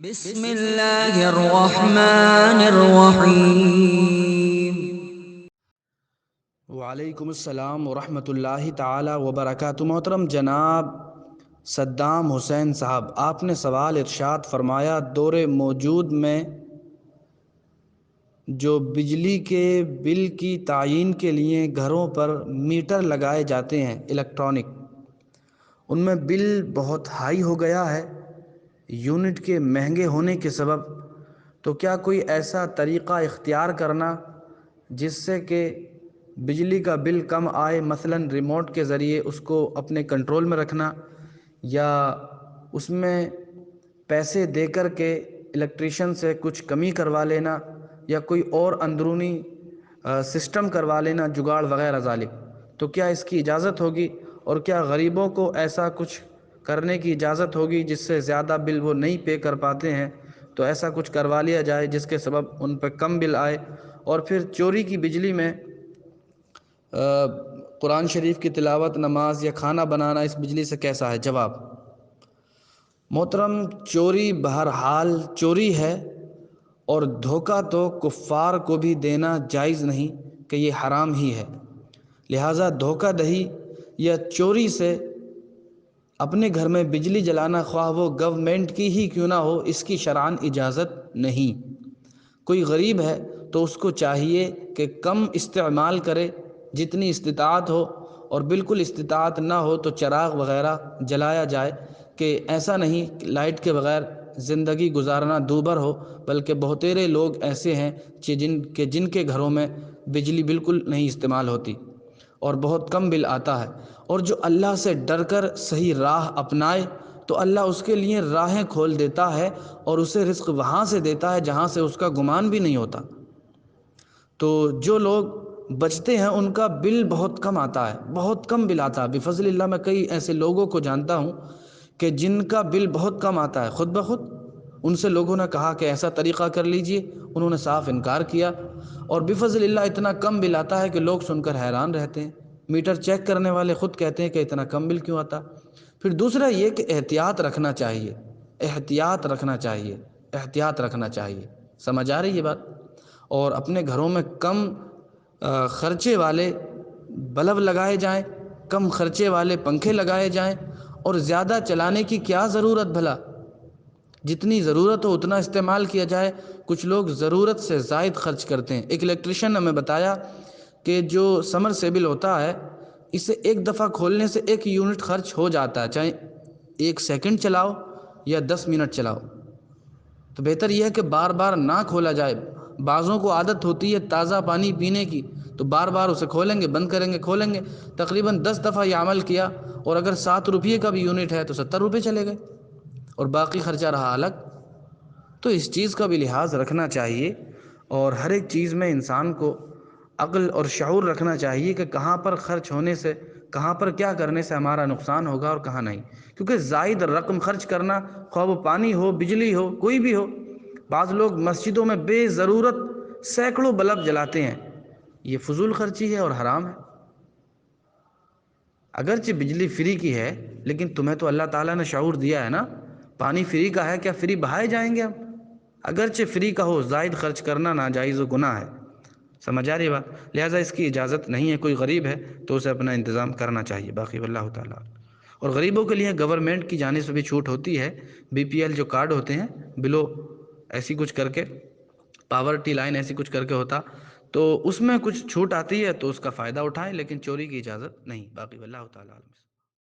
بسم اللہ الرحمن الرحیم۔ وعلیکم السلام ورحمۃ اللہ تعالی وبرکاتہ۔ محترم جناب صدام حسین صاحب، آپ نے سوال ارشاد فرمایا، دور موجود میں جو بجلی کے بل کی تعیین کے لیے گھروں پر میٹر لگائے جاتے ہیں الیکٹرانک، ان میں بل بہت ہائی ہو گیا ہے یونٹ کے مہنگے ہونے کے سبب۔ تو کیا کوئی ایسا طریقہ اختیار کرنا جس سے کہ بجلی کا بل کم آئے، مثلاً ریموٹ کے ذریعے اس کو اپنے کنٹرول میں رکھنا، یا اس میں پیسے دے کر کے الیکٹریشین سے کچھ کمی کروا لینا، یا کوئی اور اندرونی سسٹم کروا لینا، جگاڑ وغیرہ ذالک؟ تو کیا اس کی اجازت ہوگی؟ اور کیا غریبوں کو ایسا کچھ کرنے کی اجازت ہوگی جس سے زیادہ بل وہ نہیں پے کر پاتے ہیں؟ تو ایسا کچھ کروا لیا جائے جس کے سبب ان پہ کم بل آئے۔ اور پھر چوری کی بجلی میں قرآن شریف کی تلاوت، نماز یا کھانا بنانا اس بجلی سے کیسا ہے؟ جواب: محترم، چوری بہرحال چوری ہے، اور دھوکہ تو کفار کو بھی دینا جائز نہیں کہ یہ حرام ہی ہے، لہٰذا دھوکہ دہی یا چوری سے اپنے گھر میں بجلی جلانا، خواہ وہ گورنمنٹ کی ہی کیوں نہ ہو، اس کی شرعاً اجازت نہیں۔ کوئی غریب ہے تو اس کو چاہیے کہ کم استعمال کرے جتنی استطاعت ہو، اور بالکل استطاعت نہ ہو تو چراغ وغیرہ جلایا جائے، کہ ایسا نہیں کہ لائٹ کے بغیر زندگی گزارنا دوبھر ہو، بلکہ بہتیرے لوگ ایسے ہیں جن کے گھروں میں بجلی بالکل نہیں استعمال ہوتی اور بہت کم بل آتا ہے۔ اور جو اللہ سے ڈر کر صحیح راہ اپنائے تو اللہ اس کے لیے راہیں کھول دیتا ہے، اور اسے رزق وہاں سے دیتا ہے جہاں سے اس کا گمان بھی نہیں ہوتا۔ تو جو لوگ بچتے ہیں ان کا بل بہت کم آتا ہے، بہت کم بل آتا ہے بفضل اللہ۔ میں کئی ایسے لوگوں کو جانتا ہوں کہ جن کا بل بہت کم آتا ہے خود بخود۔ ان سے لوگوں نے کہا کہ ایسا طریقہ کر لیجئے، انہوں نے صاف انکار کیا، اور بفضل اللہ اتنا کم بل آتا ہے کہ لوگ سن کر حیران رہتے ہیں۔ میٹر چیک کرنے والے خود کہتے ہیں کہ اتنا کم بل کیوں آتا۔ پھر دوسرا یہ کہ احتیاط رکھنا چاہیے، احتیاط رکھنا چاہیے، احتیاط رکھنا چاہیے۔ سمجھ آ رہی یہ بات؟ اور اپنے گھروں میں کم خرچے والے بلب لگائے جائیں، کم خرچے والے پنکھے لگائے جائیں، اور زیادہ چلانے کی کیا ضرورت بھلا؟ جتنی ضرورت ہو اتنا استعمال کیا جائے۔ کچھ لوگ ضرورت سے زائد خرچ کرتے ہیں۔ ایک الیکٹریشین نے ہمیں بتایا کہ جو سمر سیبل ہوتا ہے، اسے ایک دفعہ کھولنے سے 1 یونٹ خرچ ہو جاتا ہے، چاہے 1 سیکنڈ چلاؤ یا 10 منٹ چلاؤ۔ تو بہتر یہ ہے کہ بار بار نہ کھولا جائے۔ بعضوں کو عادت ہوتی ہے تازہ پانی پینے کی، تو بار بار اسے کھولیں گے، بند کریں گے، کھولیں گے۔ تقریباً 10 دفعہ یہ عمل کیا، اور اگر 7 روپے کا بھی یونٹ ہے تو 70 روپے چلے گئے، اور باقی خرچہ رہا الگ۔ تو اس چیز کا بھی لحاظ رکھنا چاہیے، اور ہر ایک چیز میں انسان کو عقل اور شعور رکھنا چاہیے کہ کہاں پر خرچ ہونے سے، کہاں پر کیا کرنے سے ہمارا نقصان ہوگا اور کہاں نہیں۔ کیونکہ زائد رقم خرچ کرنا، خواہ وہ پانی ہو، بجلی ہو، کوئی بھی ہو۔ بعض لوگ مسجدوں میں بے ضرورت سینکڑوں بلب جلاتے ہیں، یہ فضول خرچی ہے اور حرام ہے۔ اگرچہ بجلی فری کی ہے، لیکن تمہیں تو اللہ تعالیٰ نے شعور دیا ہے نا، پانی فری کا ہے، کیا فری بہائے جائیں گے ہم؟ اگرچہ فری کا ہو، زائد خرچ کرنا ناجائز و گناہ ہے۔ سمجھ آ رہی ہے بات؟ لہٰذا اس کی اجازت نہیں ہے۔ کوئی غریب ہے تو اسے اپنا انتظام کرنا چاہیے، باقی واللہ تعالیٰ۔ اور غریبوں کے لیے گورنمنٹ کی جانب سے بھی چھوٹ ہوتی ہے، BPL جو کارڈ ہوتے ہیں، بلو ایسی کچھ کر کے، پاورٹی لائن ایسی کچھ کر کے ہوتا، تو اس میں کچھ چھوٹ آتی ہے، تو اس کا فائدہ اٹھائیں، لیکن چوری کی اجازت نہیں، باقی واللہ تعالیٰ۔